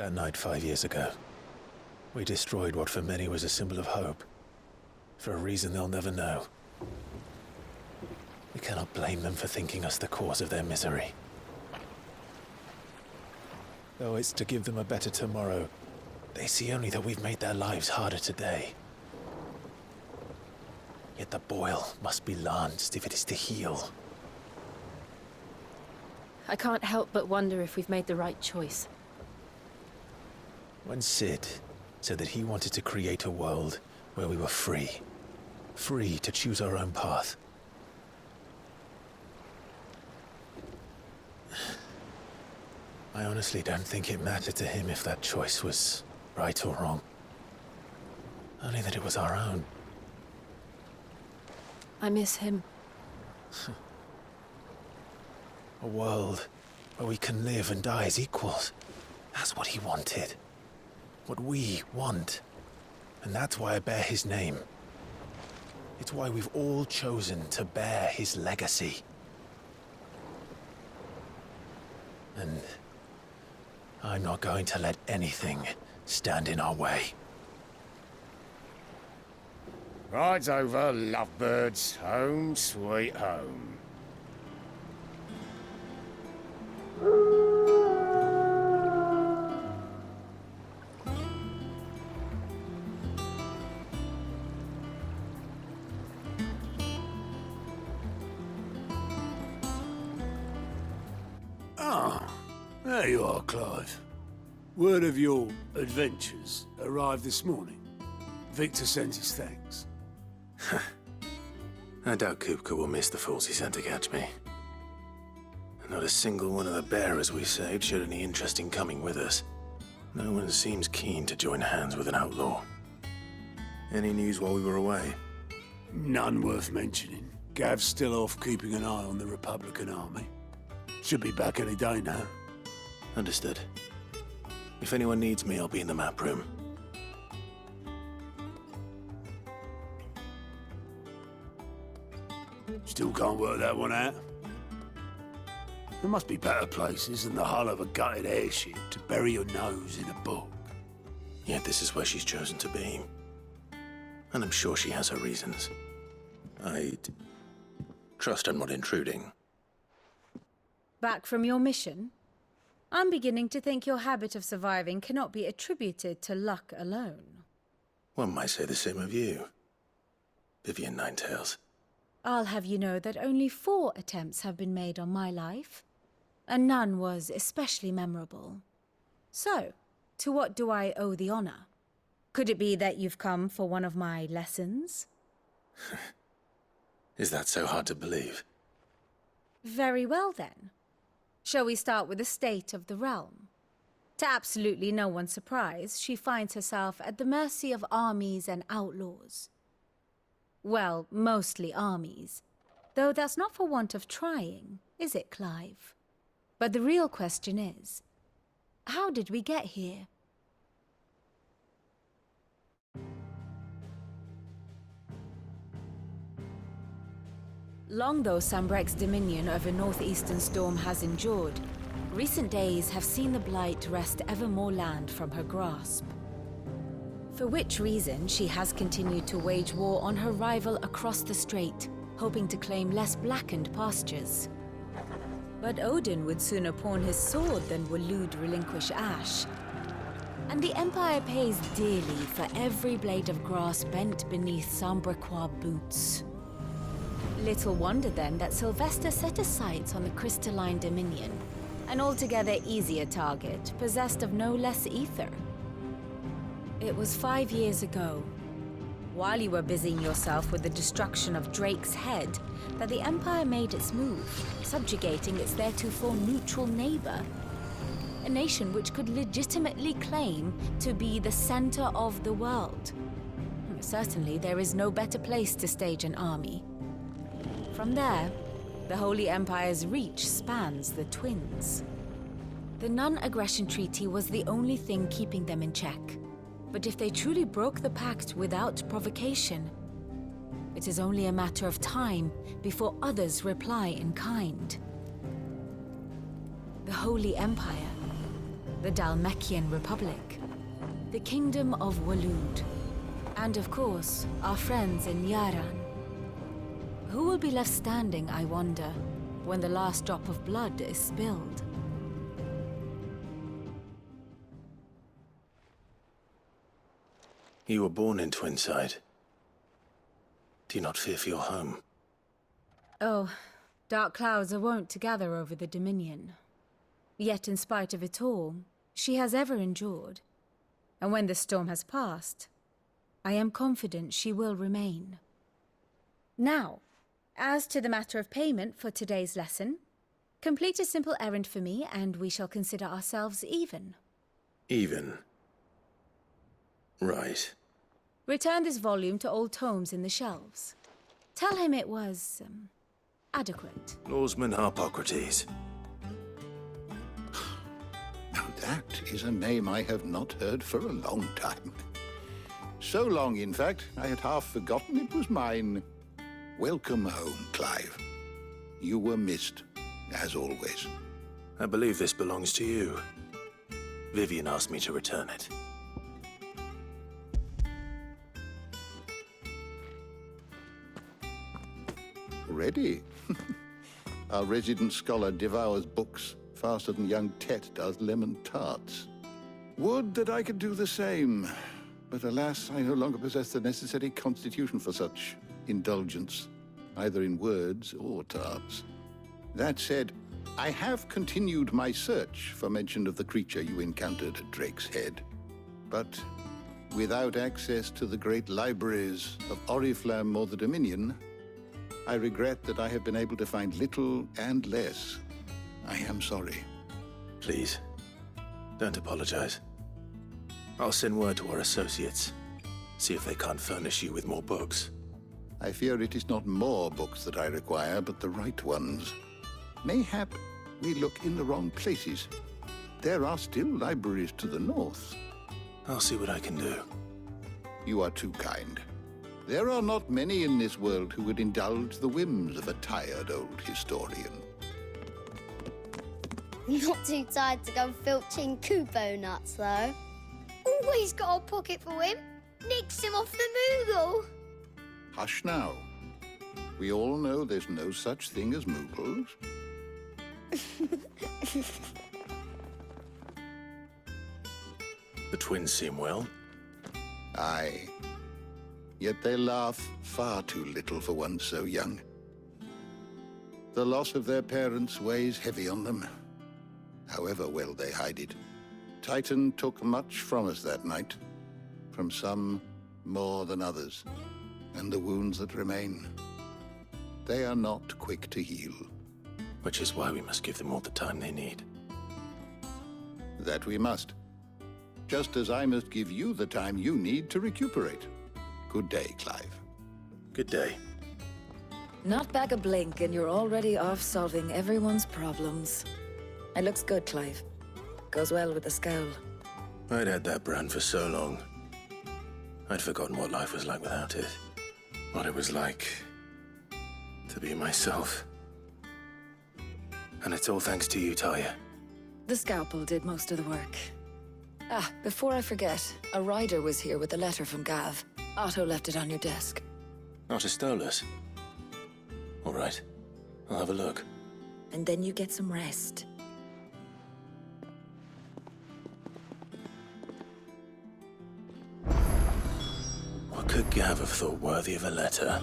That night 5 years ago, we destroyed what for many was a symbol of hope. For a reason they'll never know. We cannot blame them for thinking us the cause of their misery. Though it's to give them a better tomorrow, they see only that we've made their lives harder today. Yet the boil must be lanced if it is to heal. I can't help but wonder if we've made the right choice. When Cid said that he wanted to create a world where we were free. Free to choose our own path. I honestly don't think it mattered to him if that choice was right or wrong. Only that it was our own. I miss him. A world where we can live and die as equals. That's what he wanted. What we want. And that's why I bear his name. It's why we've all chosen to bear his legacy. And I'm not going to let anything stand in our way. Rides over, lovebirds. Home, sweet home. There you are, Clive. Word of your adventures arrived this morning. Victor sent his thanks. I doubt Kupka will miss the fools he sent to catch me. Not a single one of the bearers we saved showed any interest in coming with us. No one seems keen to join hands with an outlaw. Any news while we were away? None worth mentioning. Gav's still off keeping an eye on the Republican army. Should be back any day now. Understood. If anyone needs me, I'll be in the map room. Still can't work that one out. There must be better places than the hull of a gutted airship to bury your nose in a book. Yet this is where she's chosen to be. And I'm sure she has her reasons. I trust I'm not intruding. Back from your mission? I'm beginning to think your habit of surviving cannot be attributed to luck alone. One might say the same of you, Vivian Ninetails. I'll have you know that only 4 attempts have been made on my life, and none was especially memorable. So, to what do I owe the honor? Could it be that you've come for one of my lessons? Is that so hard to believe? Very well then. Shall we start with the state of the realm? To absolutely no one's surprise, she finds herself at the mercy of armies and outlaws. Well, mostly armies. Though that's not for want of trying, is it, Clive? But the real question is, how did we get here? Long though Sanbreque's dominion over northeastern Storm has endured, recent days have seen the Blight wrest ever more land from her grasp. For which reason she has continued to wage war on her rival across the strait, hoping to claim less blackened pastures. But Odin would sooner pawn his sword than Waloed relinquish Ash. And the Empire pays dearly for every blade of grass bent beneath Sanbrequois boots. Little wonder then that Sylvester set his sights on the Crystalline Dominion, an altogether easier target, possessed of no less ether. It was 5 years ago, while you were busying yourself with the destruction of Drake's Head, that the Empire made its move, subjugating its theretofore neutral neighbor. A nation which could legitimately claim to be the center of the world. Certainly, there is no better place to stage an army. From there, the Holy Empire's reach spans the Twins. The non-aggression treaty was the only thing keeping them in check. But if they truly broke the pact without provocation, it is only a matter of time before others reply in kind. The Holy Empire, the Dhalmekian Republic, the Kingdom of Waloed, and of course, our friends in Yaran. Who will be left standing, I wonder, when the last drop of blood is spilled? You were born in Twinside. Do you not fear for your home? Oh, dark clouds are wont to gather over the Dominion. Yet in spite of it all, she has ever endured. And when the storm has passed, I am confident she will remain. Now, as to the matter of payment for today's lesson, complete a simple errand for me and we shall consider ourselves even. Even? Right. Return this volume to old tomes in the shelves. Tell him it was, adequate. Lawsman Harpocrates. Now that is a name I have not heard for a long time. So long, in fact, I had half forgotten it was mine. Welcome home, Clive. You were missed, as always. I believe this belongs to you. Vivian asked me to return it. Ready? Our resident scholar devours books faster than young Tet does lemon tarts. Would that I could do the same. But alas, I no longer possess the necessary constitution for such indulgence, either in words or tarts. That said, I have continued my search for mention of the creature you encountered at Drake's Head. But without access to the great libraries of Oriflamme or the Dominion, I regret that I have been able to find little and less. I am sorry. Please, don't apologize. I'll send word to our associates. See if they can't furnish you with more books. I fear it is not more books that I require, but the right ones. Mayhap we look in the wrong places. There are still libraries to the north. I'll see what I can do. You are too kind. There are not many in this world who would indulge the whims of a tired old historian. Not too tired to go filching Kupo nuts, though. Always got a pocket for him. Nicks him off the Moogle. Hush now. We all know there's no such thing as Moogles. The twins seem well. Aye. Yet they laugh far too little for one so young. The loss of their parents weighs heavy on them, however well they hide it. Titan took much from us that night, from some more than others, and the wounds that remain, they are not quick to heal. Which is why we must give them all the time they need. That we must. Just as I must give you the time you need to recuperate. Good day, Clive. Good day. Not back a blink and you're already off solving everyone's problems. It looks good, Clive. Goes well with the scowl. I'd had that brand for so long. I'd forgotten what life was like without it. What it was like to be myself. And it's all thanks to you, Talia. The scalpel did most of the work. Ah, before I forget, a rider was here with a letter from Gav. Otto left it on your desk. Not a Stolas. All right. I'll have a look. And then you get some rest. What could Gav have thought worthy of a letter?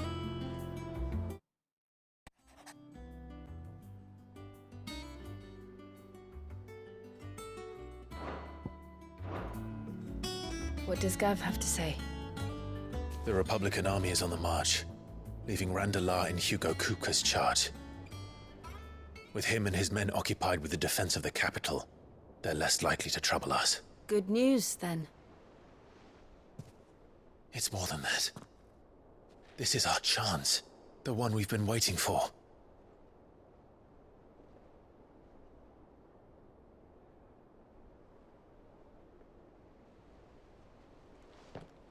What does Gav have to say? The Republican army is on the march, leaving Randalar in Hugo Kupka's charge. With him and his men occupied with the defense of the capital, they're less likely to trouble us. Good news, then. It's more than that. This is our chance, the one we've been waiting for.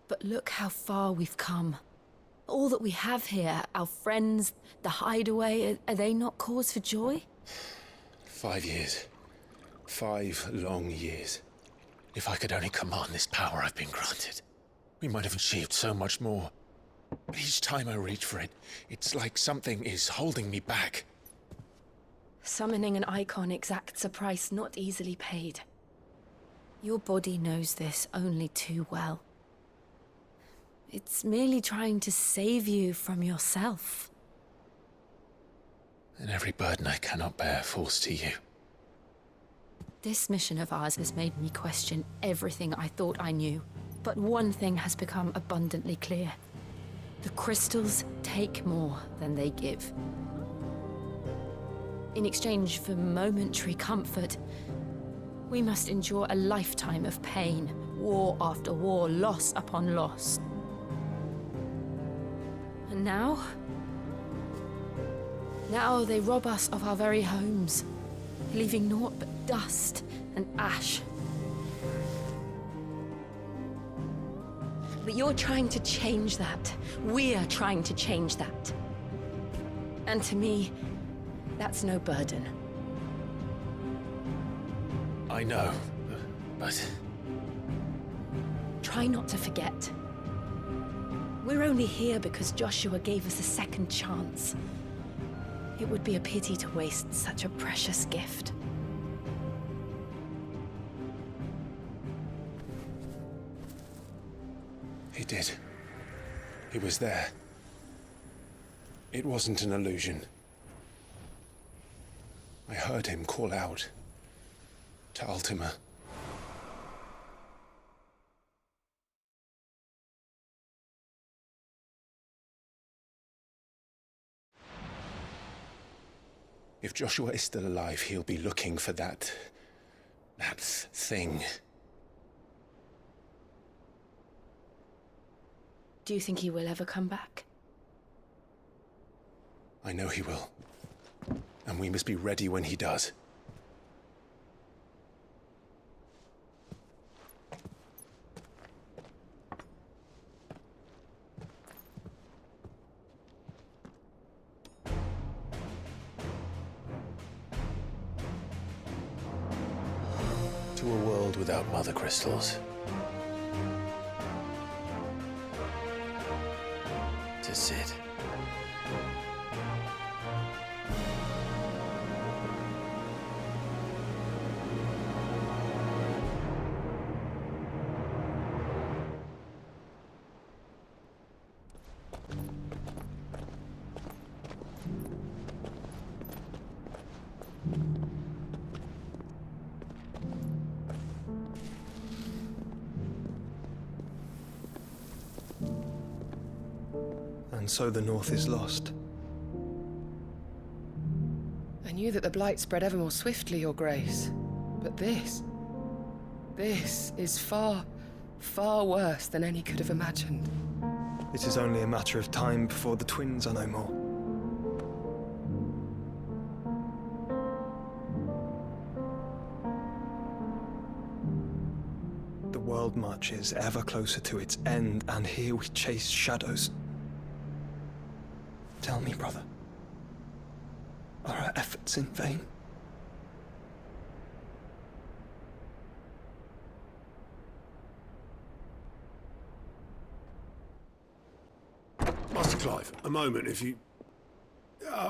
But look how far we've come. All that we have here, our friends, the hideaway, are they not cause for joy? 5 years. 5 long years. If I could only command this power I've been granted, we might have achieved so much more. But each time I reach for it, it's like something is holding me back. Summoning an icon exacts a price not easily paid. Your body knows this only too well. It's merely trying to save you from yourself. And every burden I cannot bear falls to you. This mission of ours has made me question everything I thought I knew. But one thing has become abundantly clear. The crystals take more than they give. In exchange for momentary comfort, we must endure a lifetime of pain, war after war, loss upon loss. And now they rob us of our very homes, leaving naught but dust and ash. But you're trying to change that. We're trying to change that. And to me, that's no burden. I know, but... Try not to forget. We're only here because Joshua gave us a second chance. It would be a pity to waste such a precious gift. He did. He was there. It wasn't an illusion. I heard him call out to Ultima. If Joshua is still alive, he'll be looking for that thing. Do you think he will ever come back? I know he will. And we must be ready when he does. To a world without mother crystals. To Cid. And so the North is lost. I knew that the Blight spread ever more swiftly, Your Grace. But this is far, far worse than any could have imagined. It is only a matter of time before the twins are no more. The world marches ever closer to its end, and here we chase shadows. Tell me, brother, are our efforts in vain? Master Clive, a moment, if you...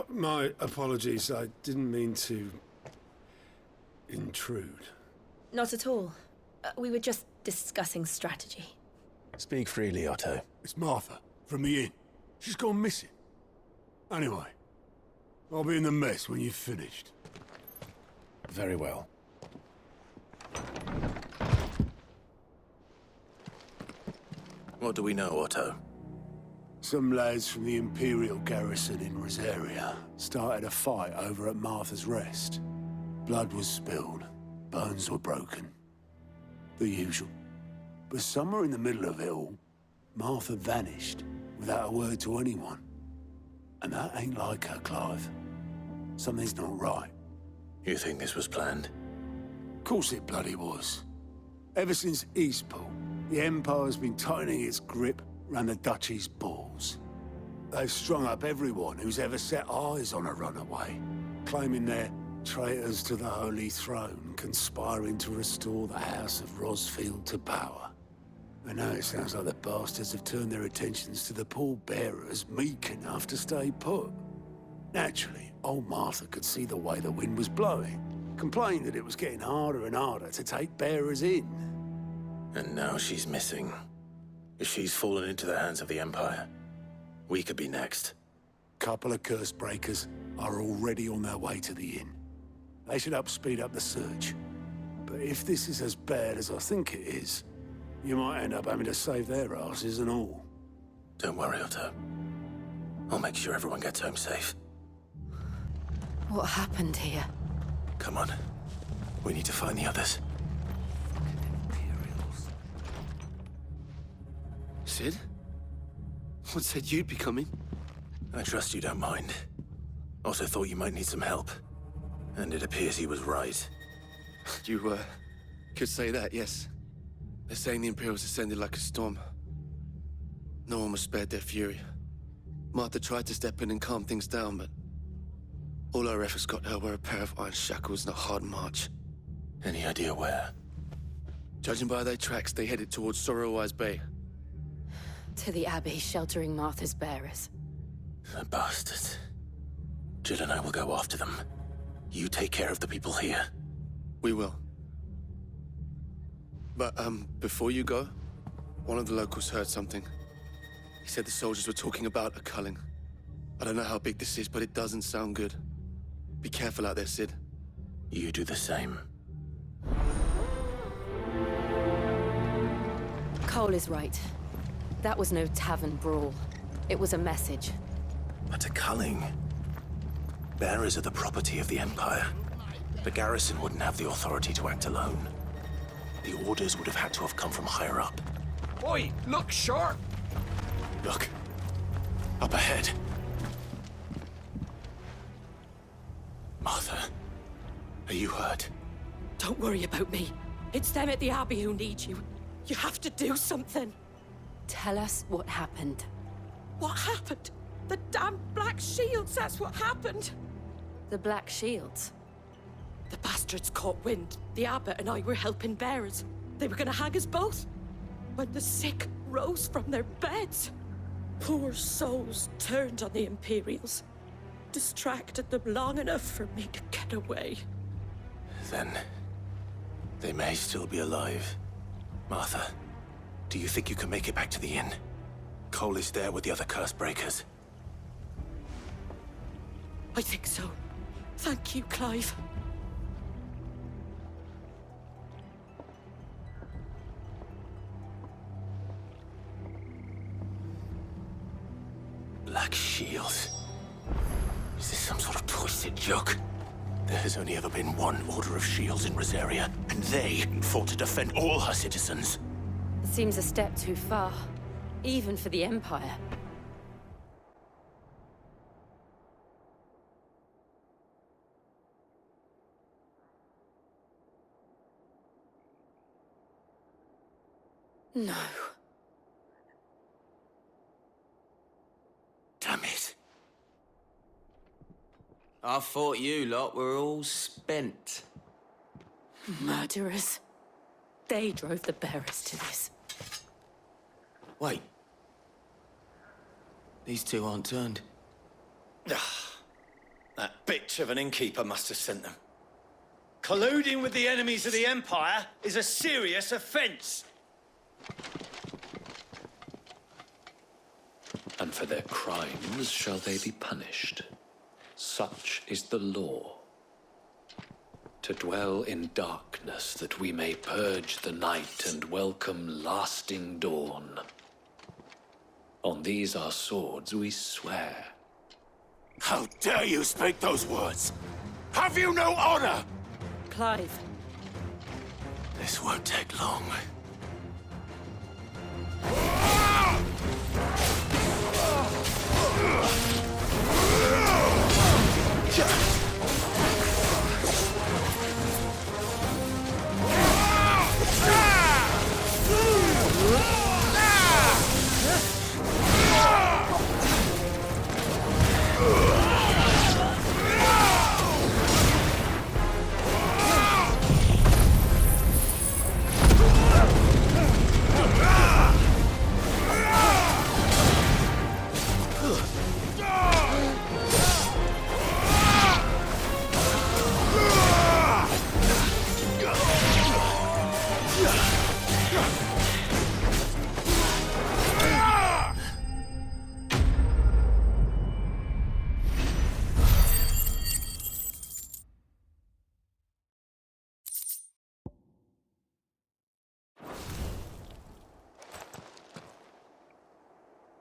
my apologies, I didn't mean to... intrude. Not at all. We were just discussing strategy. Speak freely, Otto. It's Martha, from the inn. She's gone missing. Anyway, I'll be in the mess when you've finished. Very well. What do we know, Otto? Some lads from the Imperial garrison in Rosaria started a fight over at Martha's Rest. Blood was spilled, bones were broken. The usual. But somewhere in the middle of it all, Martha vanished without a word to anyone. And that ain't like her, Clive. Something's not right. You think this was planned? Of course it bloody was. Ever since Eastpool, the Empire's been tightening its grip around the Duchy's balls. They've strung up everyone who's ever set eyes on a runaway, claiming they're Traitors to the Holy Throne conspiring to restore the House of Rosfield to power. And now it sounds like the bastards have turned their attentions to the pallbearers meek enough to stay put. Naturally, old Martha could see the way the wind was blowing, complained that it was getting harder and harder to take bearers in. And now she's missing. If she's fallen into the hands of the Empire, we could be next. Couple of curse breakers are already on their way to the inn. They should help speed up the search. But if this is as bad as I think it is, you might end up having to save their asses and all. Don't worry, Otto. I'll make sure everyone gets home safe. What happened here? Come on. We need to find the others. Sid? What said you'd be coming? I trust you don't mind. Also thought you might need some help. And it appears he was right. You, could say that, yes. They're saying the Imperials ascended like a storm. No one was spared their fury. Martha tried to step in and calm things down, but all our efforts got her were a pair of iron shackles and a hard march. Any idea where? Judging by their tracks, they headed towards Sorrowwise Bay. To the Abbey, sheltering Martha's bearers. The bastards. Jill and I will go after them. You take care of the people here. We will. But, before you go, one of the locals heard something. He said the soldiers were talking about a culling. I don't know how big this is, but it doesn't sound good. Be careful out there, Sid. You do the same. Cole is right. That was no tavern brawl. It was a message. But a culling. Bearers are the property of the Empire. The garrison wouldn't have the authority to act alone. The orders would have had to have come from higher up. Oi, look sharp! Look. Up ahead. Martha, are you hurt? Don't worry about me. It's them at the Abbey who need you. You have to do something. Tell us what happened. What happened? The damn Black Shields, that's what happened. The Black Shields? The bastards caught wind. The Abbot and I were helping bearers. They were gonna hang us both. When the sick rose from their beds, poor souls turned on the Imperials. Distracted them long enough for me to get away. Then, they may still be alive. Martha, do you think you can make it back to the inn? Cole is there with the other curse breakers. I think so. Thank you, Clive. Black Shields. Is this some sort of twisted joke? There has only ever been one Order of Shields in Rosaria, and they fought to defend all her citizens. It seems a step too far, even for the Empire. No. Damn it. I thought you lot were all spent. Murderers. They drove the bearers to this. Wait. These two aren't turned. That bitch of an innkeeper must have sent them. Colluding with the enemies of the Empire is a serious offense. And for their crimes shall they be punished. Such is the law. To dwell in darkness that we may purge the night and welcome lasting dawn. On these our swords we swear. How dare you speak those words? Have you no honor? Clive. This won't take long.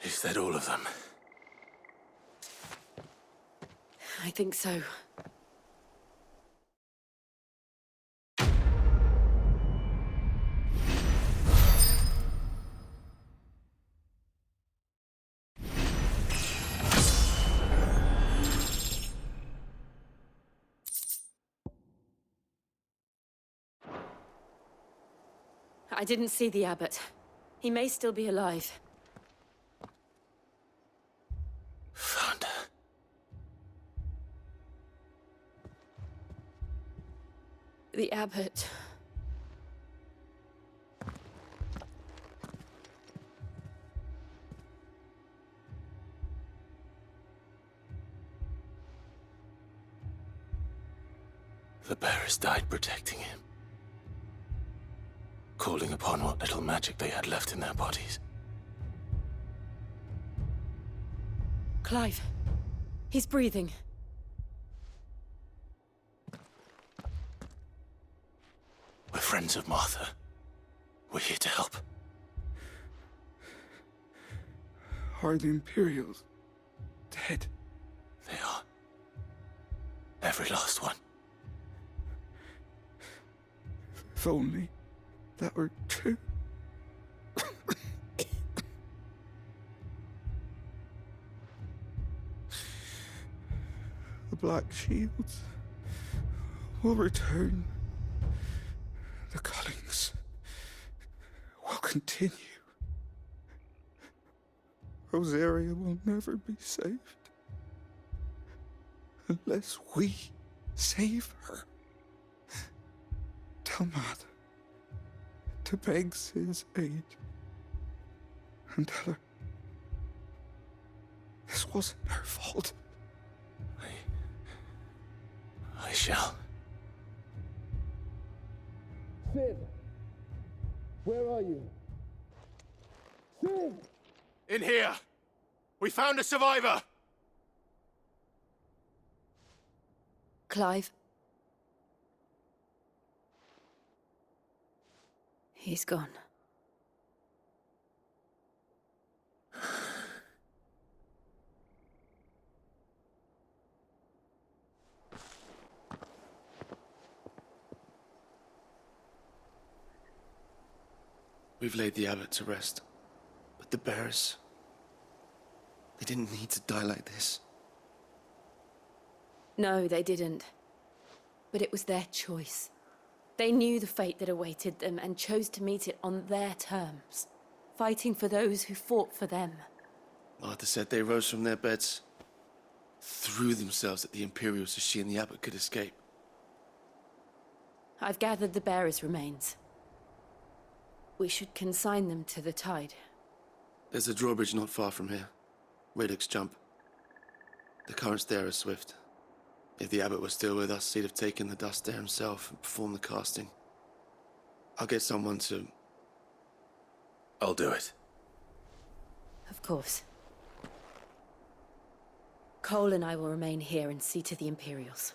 Is that all of them? I think so. I didn't see the abbot. He may still be alive. Found her. The abbot. The bearers died protecting him. Calling upon what little magic they had left in their bodies. Clive. He's breathing. We're friends of Martha. We're here to help. Are the Imperials dead? They are. Every last one. If only that were true. The Black Shields will return. The Cullings will continue. Rosaria will never be saved unless we save her. Tell Matt to beg his aid and tell her this wasn't her fault. I shall. Sid! Where are you? Sid! In here! We found a survivor! Clive. He's gone. We've laid the abbot to rest. But the bearers... they didn't need to die like this. No, they didn't. But it was their choice. They knew the fate that awaited them and chose to meet it on their terms, fighting for those who fought for them. Martha said they rose from their beds, threw themselves at the Imperials so she and the abbot could escape. I've gathered the bearers' remains. We should consign them to the tide. There's a drawbridge not far from here. Radix Jump. The currents there are swift. If the abbot was still with us, he'd have taken the dust there himself and performed the casting. I'll get someone to... I'll do it. Of course. Cole and I will remain here and see to the Imperials.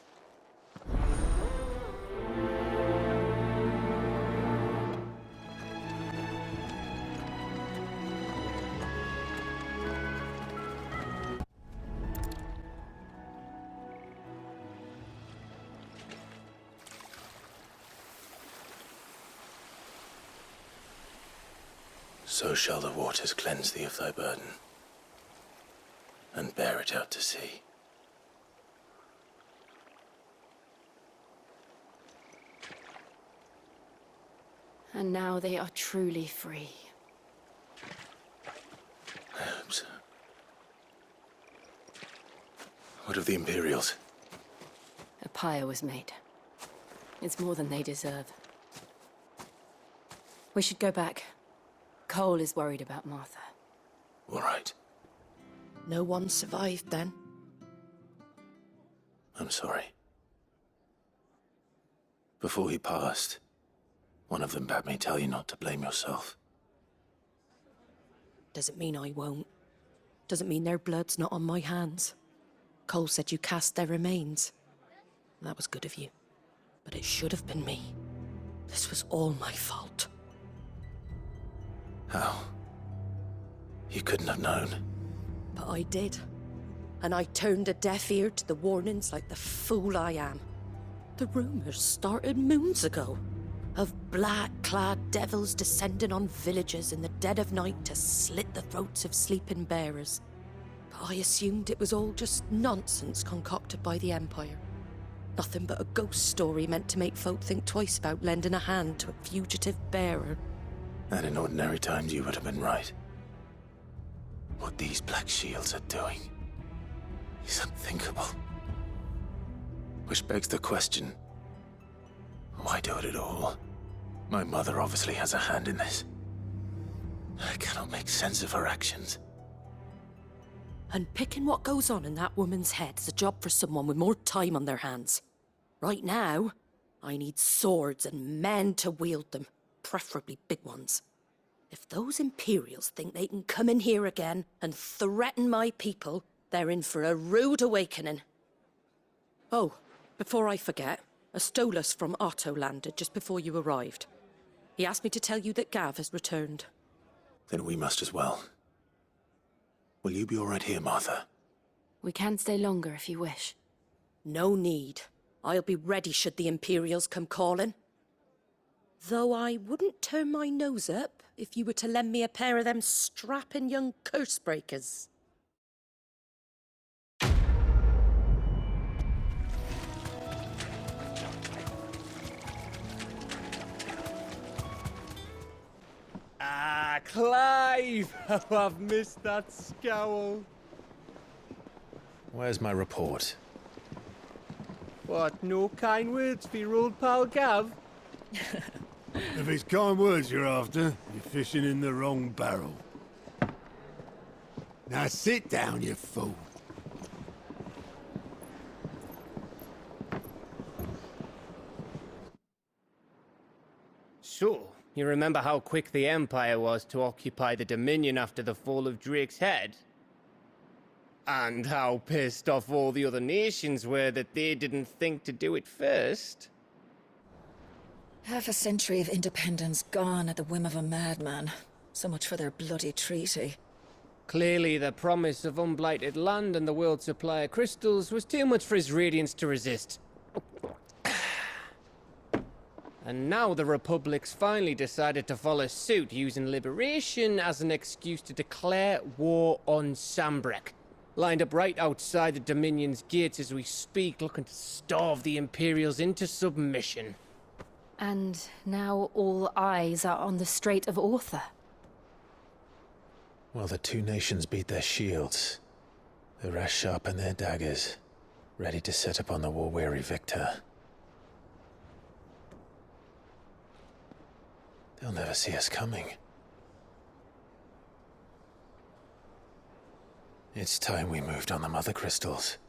So shall the waters cleanse thee of thy burden, and bear it out to sea. And now they are truly free. I hope so. What of the Imperials? A pyre was made. It's more than they deserve. We should go back. Cole is worried about Martha. All right. No one survived then? I'm sorry. Before he passed, One of them bade me tell you not to blame yourself. Doesn't mean I won't. Doesn't mean their blood's not on my hands. Cole said you cast their remains. That was good of you. But it should have been me. This was all my fault. How? You couldn't have known. But I did. And I turned a deaf ear to the warnings like the fool I am. The rumors started moons ago. Of black-clad devils descending on villages in the dead of night to slit the throats of sleeping bearers. But I assumed it was all just nonsense concocted by the Empire. Nothing but a ghost story meant to make folk think twice about lending a hand to a fugitive bearer. And in ordinary times you would have been right. What these Black Shields are doing is unthinkable. Which begs the question, why do it at all? My mother obviously has a hand in this. I cannot make sense of her actions. And picking what goes on in that woman's head is a job for someone with more time on their hands. Right now, I need swords and men to wield them, preferably big ones. If those Imperials think they can come in here again and threaten my people, they're in for a rude awakening. Oh, before I forget, a Stolas from Otto landed just before you arrived. He asked me to tell you that Gav has returned. Then we must as well. Will you be all right here, Martha? We can stay longer if you wish. No need. I'll be ready should the Imperials come calling. Though I wouldn't turn my nose up if you were to lend me a pair of them strapping young curse-breakers. Ah, Clive! How I've missed that scowl. Where's my report? What, no kind words for your old pal Gav? If it's kind words you're after, you're fishing in the wrong barrel. Now sit down, you fool. So, you remember how quick the Empire was to occupy the Dominion after the fall of Drake's head? And how pissed off all the other nations were that they didn't think to do it first? Half a century of independence gone at the whim of a madman. So much for their bloody treaty. Clearly, the promise of unblighted land and the world's supply of crystals was too much for his radiance to resist. And now the Republic's finally decided to follow suit, using liberation as an excuse to declare war on Sanbreque. Lined up right outside the Dominion's gates as we speak, looking to starve the Imperials into submission. And now all eyes are on the Strait of Author. While the two nations beat their shields, the rest sharpen their daggers, ready to set upon the war-weary victor. They'll never see us coming. It's time we moved on the Mother Crystals.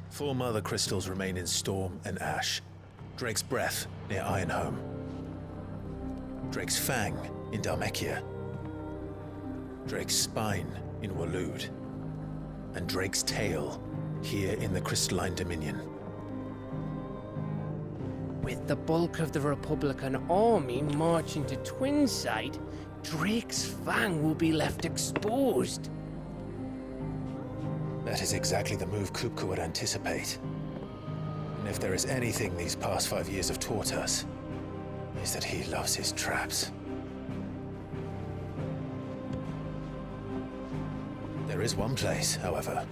Four Mother Crystals remain in Storm and Ash. Drake's Breath near Ironhome. Drake's Fang in Dhalmekia. Drake's Spine in Waloed. And Drake's Tail here in the Crystalline Dominion. With the bulk of the Republican army marching to Twinside, Drake's Fang will be left exposed. That is exactly the move Kupka would anticipate. And if there is anything these past 5 years have taught us, is that he loves his traps. There is one place, however,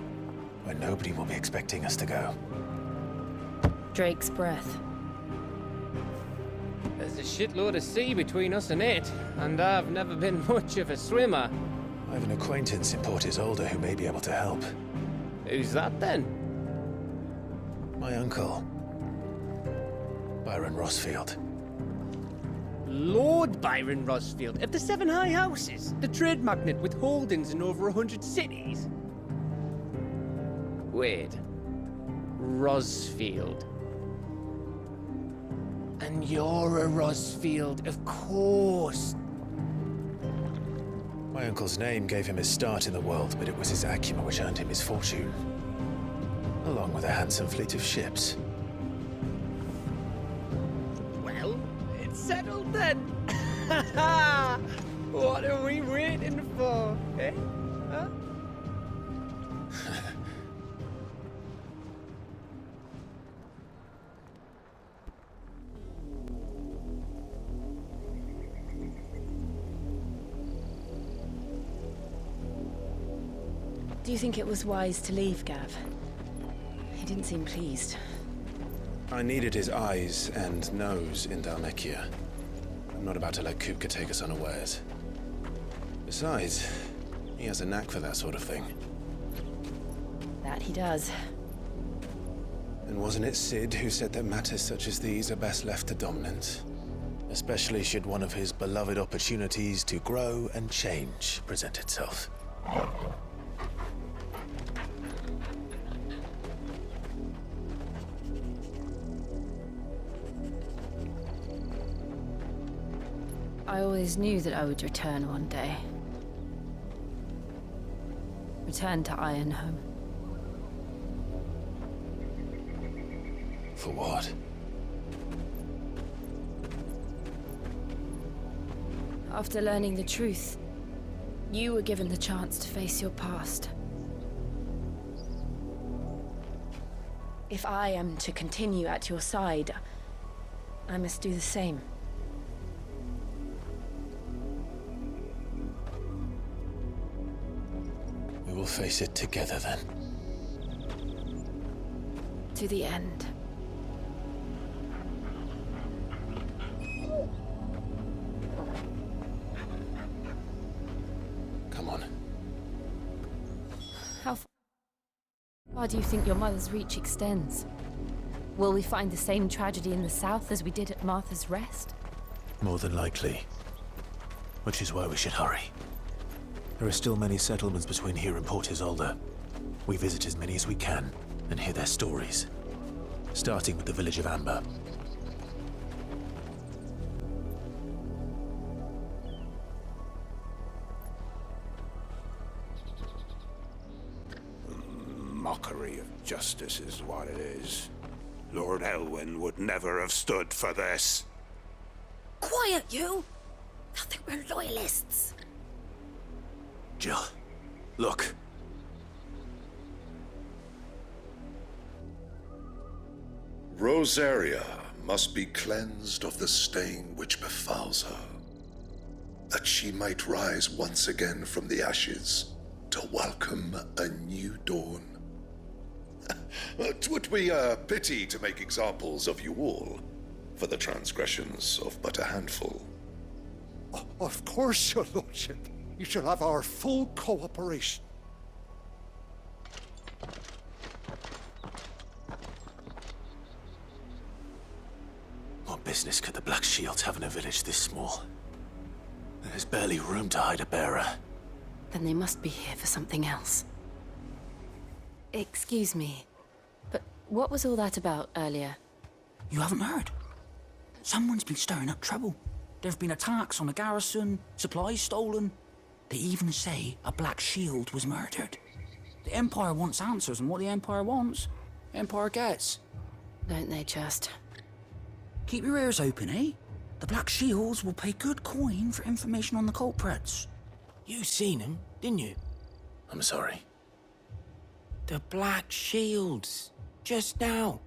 where nobody will be expecting us to go. Drake's Breath. There's a shitload of sea between us and it, and I've never been much of a swimmer. I have an acquaintance in Port Isolde who may be able to help. Who's that then? My uncle, Byron Rosfield. Lord Byron Rosfield of the Seven High Houses, the trade magnate with holdings in over 100 cities. Wait. Rosfield. And you're a Rosfield, of course. My uncle's name gave him his start in the world, but it was his acumen which earned him his fortune. Along with a handsome fleet of ships. Well, it's settled then. What are we waiting for, eh? Huh? Do you think it was wise to leave, Gav? He didn't seem pleased. I needed his eyes and nose in Dhalmekia. I'm not about to let Kupka take us unawares. Besides, he has a knack for that sort of thing. That he does. And wasn't it Sid who said that matters such as these are best left to dominance? Especially should one of his beloved opportunities to grow and change present itself. I always knew that I would return one day. Return to Ironhome. For what? After learning the truth, you were given the chance to face your past. If I am to continue at your side, I must do the same. We will face it together then. To the end. Come on. How far do you think your mother's reach extends? Will we find the same tragedy in the south as we did at Martha's Rest? More than likely. Which is why we should hurry. There are still many settlements between here and Port Isolde. We visit as many as we can and hear their stories. Starting with the village of Amber. Mockery of justice is what it is. Lord Elwyn would never have stood for this. Quiet, you! I think we're loyalists. Jill, look. Rosaria must be cleansed of the stain which befouls her, that she might rise once again from the ashes to welcome a new dawn. 'Twould be a pity to make examples of you all for the transgressions of but a handful. Of course, your lordship. You shall have our full cooperation. What business could the Black Shields have in a village this small? There's barely room to hide a bearer. Then they must be here for something else. Excuse me, but what was all that about earlier? You haven't heard? Someone's been stirring up trouble. There have been attacks on the garrison, supplies stolen. They even say a Black Shield was murdered. The Empire wants answers, and what the Empire wants, Empire gets. Don't they just? Keep your ears open, eh? The Black Shields will pay good coin for information on the culprits. You seen him, didn't you? I'm sorry. The Black Shields. Just now.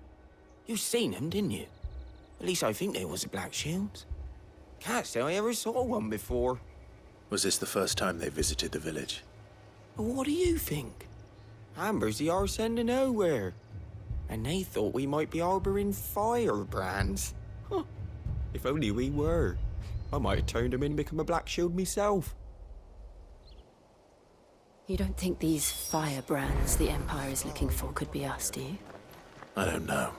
You seen them, didn't you? At least I think there was a Black Shield. Can't say I ever saw one before. Was this the first time they visited the village? What do you think? Amber's the arse end of nowhere. And they thought we might be harboring firebrands. Huh. If only we were. I might have turned them in and become a Black Shield myself. You don't think these firebrands the Empire is looking for could be us, do you? I don't know.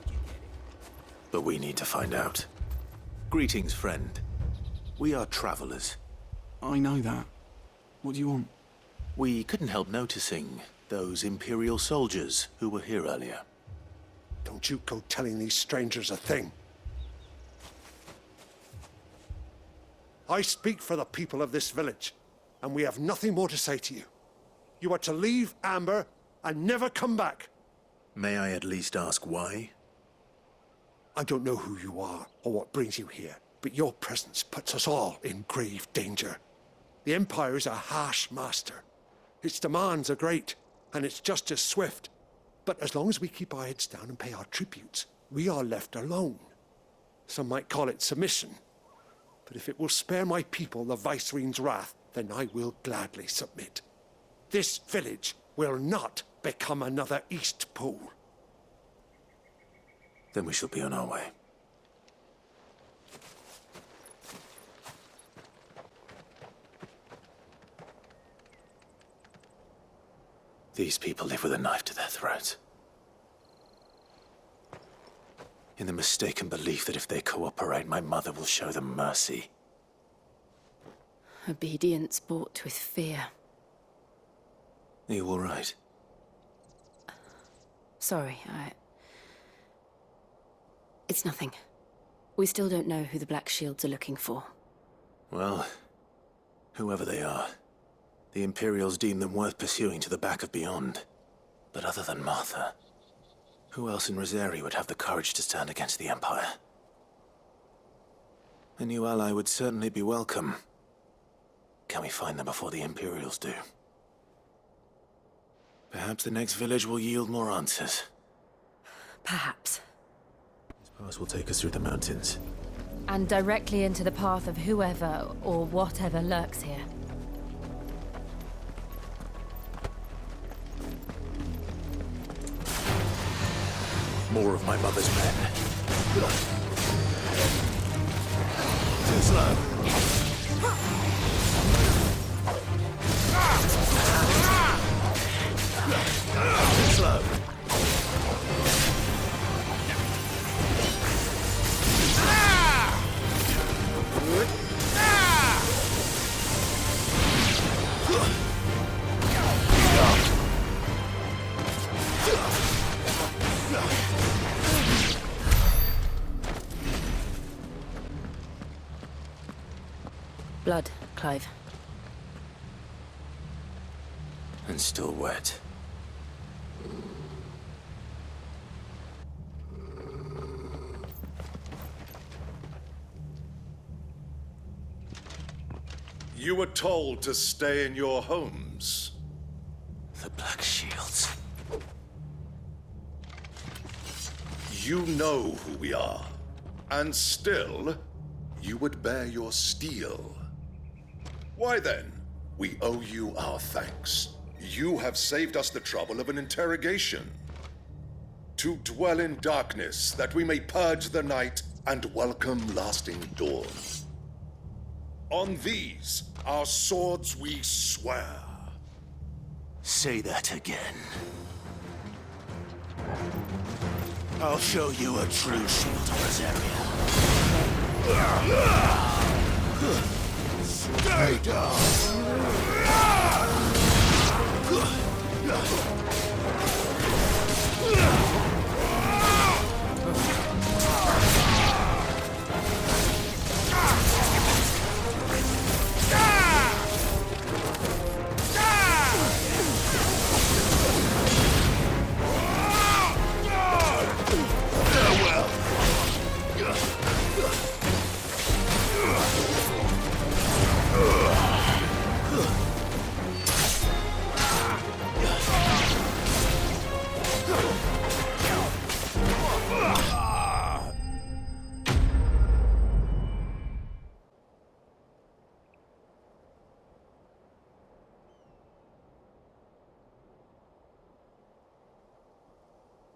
But we need to find out. Greetings, friend. We are travelers. I know that. What do you want? We couldn't help noticing Those Imperial soldiers who were here earlier. Don't you go telling these strangers a thing. I speak for the people of this village, and we have nothing more to say to you. You are to leave Amber and never come back. May I at least ask why? I don't know who you are or what brings you here, but your presence puts us all in grave danger. The Empire is a harsh master. Its demands are great, and its justice swift. But as long as we keep our heads down and pay our tributes, we are left alone. Some might call it submission. But if it will spare my people the Viceroy's wrath, then I will gladly submit. This village will not become another Eastpool. Then we shall be on our way. These people live with a knife to their throats. In the mistaken belief that if they cooperate, my mother will show them mercy. Obedience bought with fear. Are you all right? Sorry, It's nothing. We still don't know who the Black Shields are looking for. Well, whoever they are, the Imperials deem them worth pursuing to the back of beyond. But other than Martha, who else in Rosari would have the courage to stand against the Empire? A new ally would certainly be welcome. Can we find them before the Imperials do? Perhaps the next village will yield more answers. Perhaps. This pass will take us through the mountains. And directly into the path of whoever or whatever lurks here. More of my mother's men. Too slow. Too slow. Blood, Clive. And still wet. You were told to stay in your homes. The Black Shields. You know who we are. And still, you would bear your steel. Why then, we owe you our thanks. You have saved us the trouble of an interrogation. To dwell in darkness, that we may purge the night and welcome lasting dawn. On these, our swords we swear. Say that again. I'll show you a true shield of Rosaria. Stay down!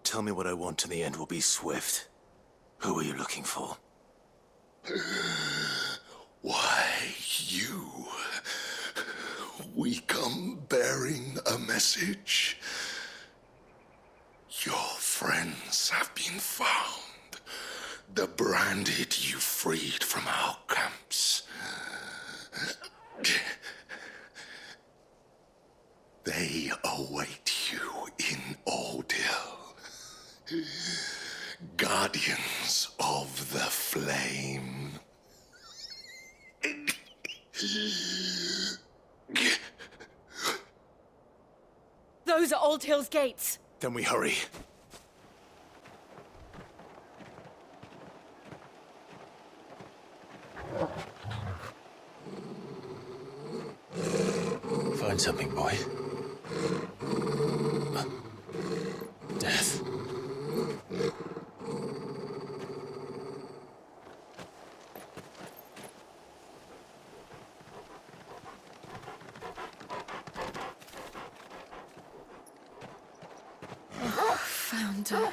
Tell me what I want and the end will be swift. Who are you looking for? Why, you. We come bearing a message. Your friends have been found. The branded you freed from our camps. They await you. Guardians of the Flame. Those are Old Hill's gates. Then we hurry. Find something, boy. Death. Found her.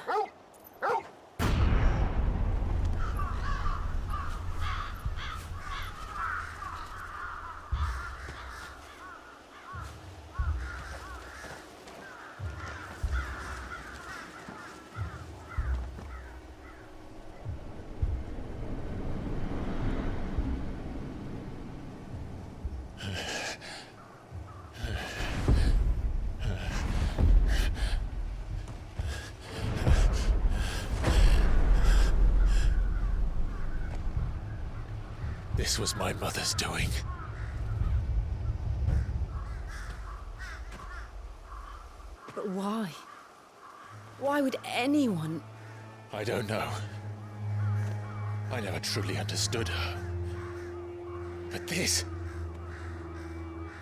This was my mother's doing. But why? Why would anyone? I don't know. I never truly understood her. But this...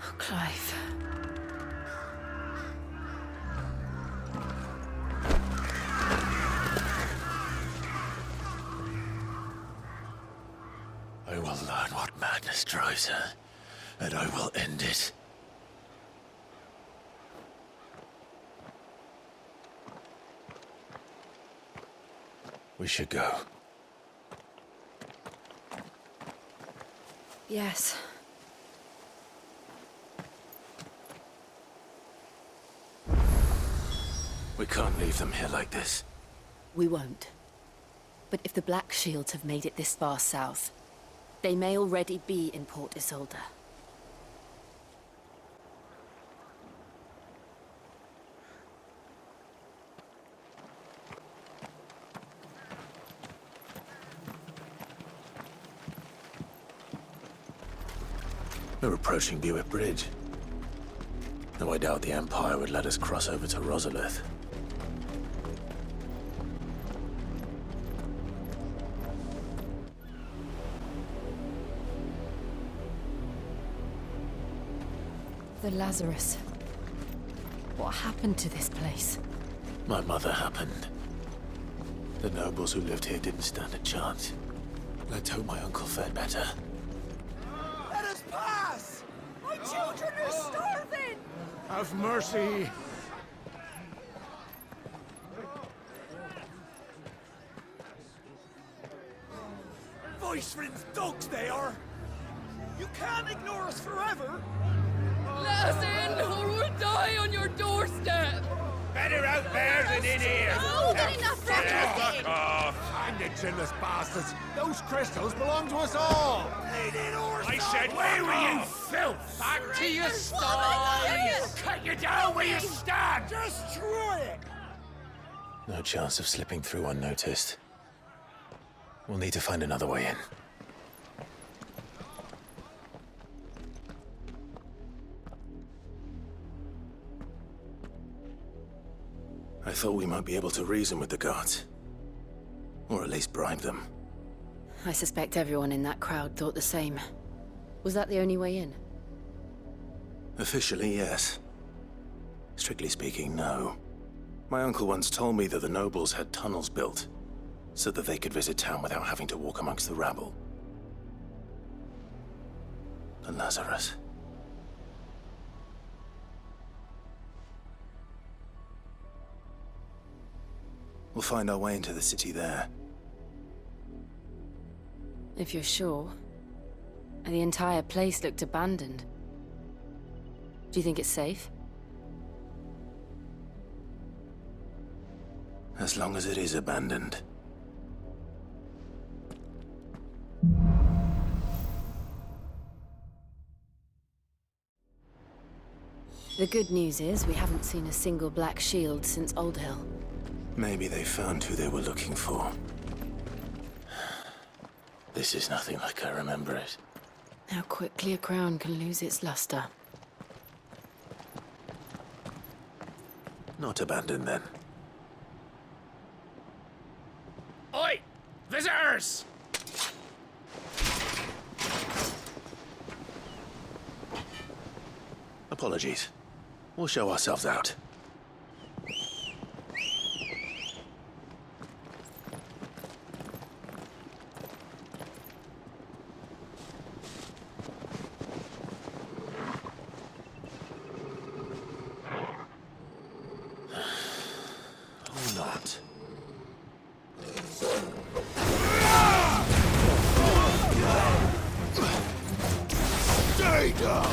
Oh, Clive. I will learn what madness drives her, and I will end it. We should go. Yes. We can't leave them here like this. We won't. But if the Black Shields have made it this far south, they may already be in Port Isolde. We're approaching Buick Bridge. Though I doubt the Empire would let us cross over to Rosalith. The Lazarus. What happened to this place? My mother happened. The nobles who lived here didn't stand a chance. Let's hope my uncle fared better. Let us pass! My children are starving! Have mercy. Voice-rimmed dogs they are! You can't ignore us forever! Let us in, or we'll die on your doorstep! Better out there than in here! Oh, get enough Fuck off! Find the chinless bastards. Those crystals belong to us all. I said, where were you, filth? Back to your sties! Cut you down where you stand! Just try it! No chance of slipping through unnoticed. We'll need to find another way in. I thought we might be able to reason with the guards. Or at least bribe them. I suspect everyone in that crowd thought the same. Was that the only way in? Officially, yes. Strictly speaking, no. My uncle once told me that the nobles had tunnels built, so that they could visit town without having to walk amongst the rabble. The Lazarus. We'll find our way into the city there. If you're sure. The entire place looked abandoned. Do you think it's safe? As long as it is abandoned. The good news is we haven't seen a single Black Shield since Old Hill. Maybe they found who they were looking for. This is nothing like I remember it. How quickly a crown can lose its luster. Not abandoned, then. Oi! Visitors! Apologies. We'll show ourselves out. Or not. Stay down!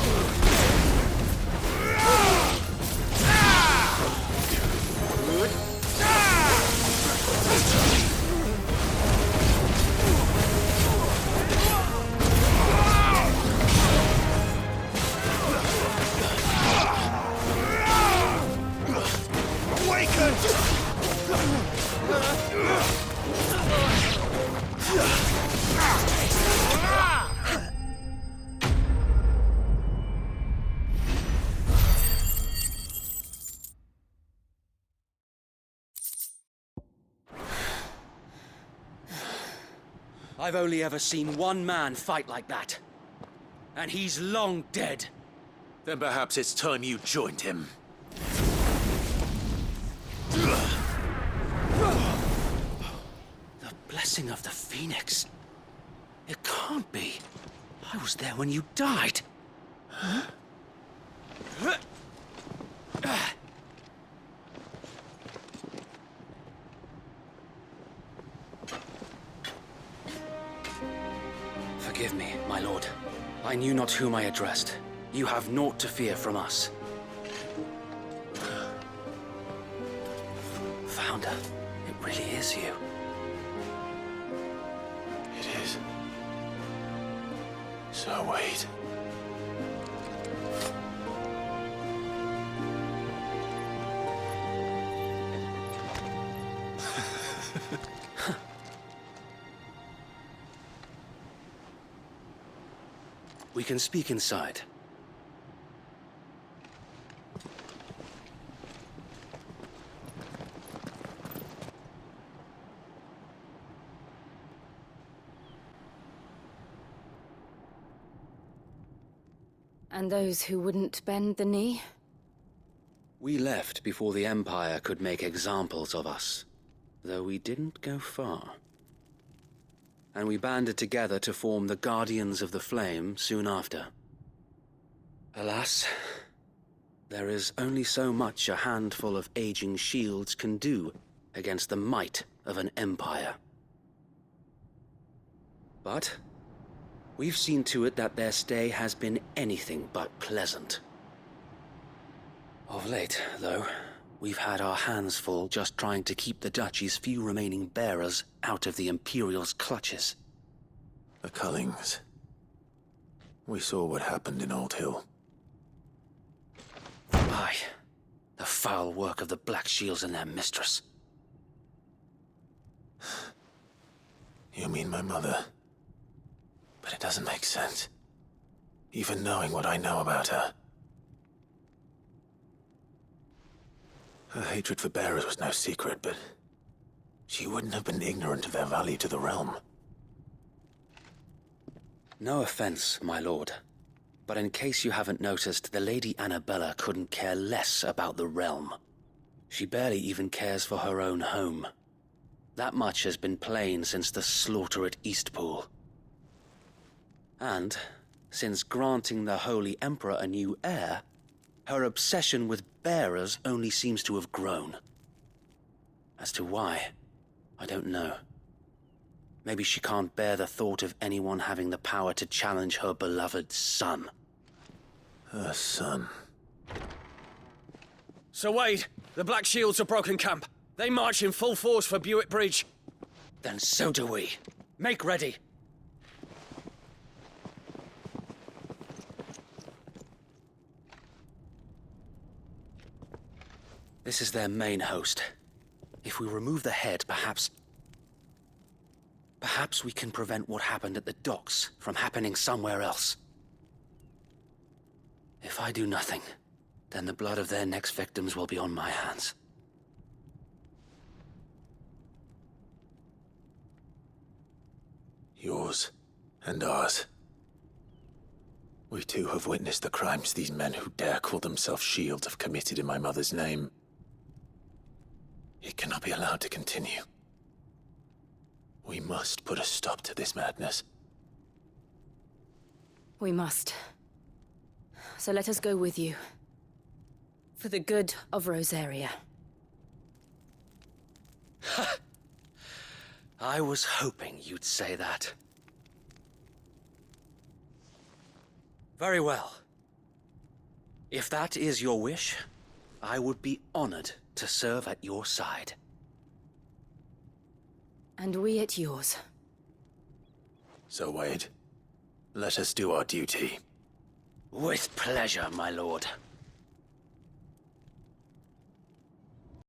I've only ever seen one man fight like that. And he's long dead. Then perhaps it's time you joined him. The blessing of the Phoenix. It can't be. I was there when you died. Huh? Forgive me, my lord. I knew not whom I addressed. You have naught to fear from us. Founder, it really is you. It is. So wait. We can speak inside. And those who wouldn't bend the knee? We left before the Empire could make examples of us, though we didn't go far. And we banded together to form the Guardians of the Flame soon after. Alas, there is only so much a handful of aging shields can do against the might of an empire. But we've seen to it that their stay has been anything but pleasant. Of late, though, we've had our hands full just trying to keep the Duchy's few remaining bearers out of the Imperial's clutches. The Cullings. We saw what happened in Old Hill. Aye, the foul work of the Black Shields and their mistress. You mean my mother? But it doesn't make sense. Even knowing what I know about her. Her hatred for bearers was no secret, but she wouldn't have been ignorant of their value to the realm. No offense, my lord, but in case you haven't noticed, the Lady Annabella couldn't care less about the realm. She barely even cares for her own home. That much has been plain since the slaughter at Eastpool. And, since granting the Holy Emperor a new heir, her obsession with bearers only seems to have grown. As to why, I don't know. Maybe she can't bear the thought of anyone having the power to challenge her beloved son. Her son. Sir Wade, the Black Shields have broken camp. They march in full force for Buick Bridge. Then so do we. Make ready. This is their main host. If we remove the head, perhaps we can prevent what happened at the docks from happening somewhere else. If I do nothing, then the blood of their next victims will be on my hands. Yours and ours. We too have witnessed the crimes these men who dare call themselves shields have committed in my mother's name. It cannot be allowed to continue. We must put a stop to this madness. We must. So let us go with you. For the good of Rosaria. I was hoping you'd say that. Very well. If that is your wish, I would be honored to serve at your side. And we at yours. So, Wade, let us do our duty. With pleasure, my lord.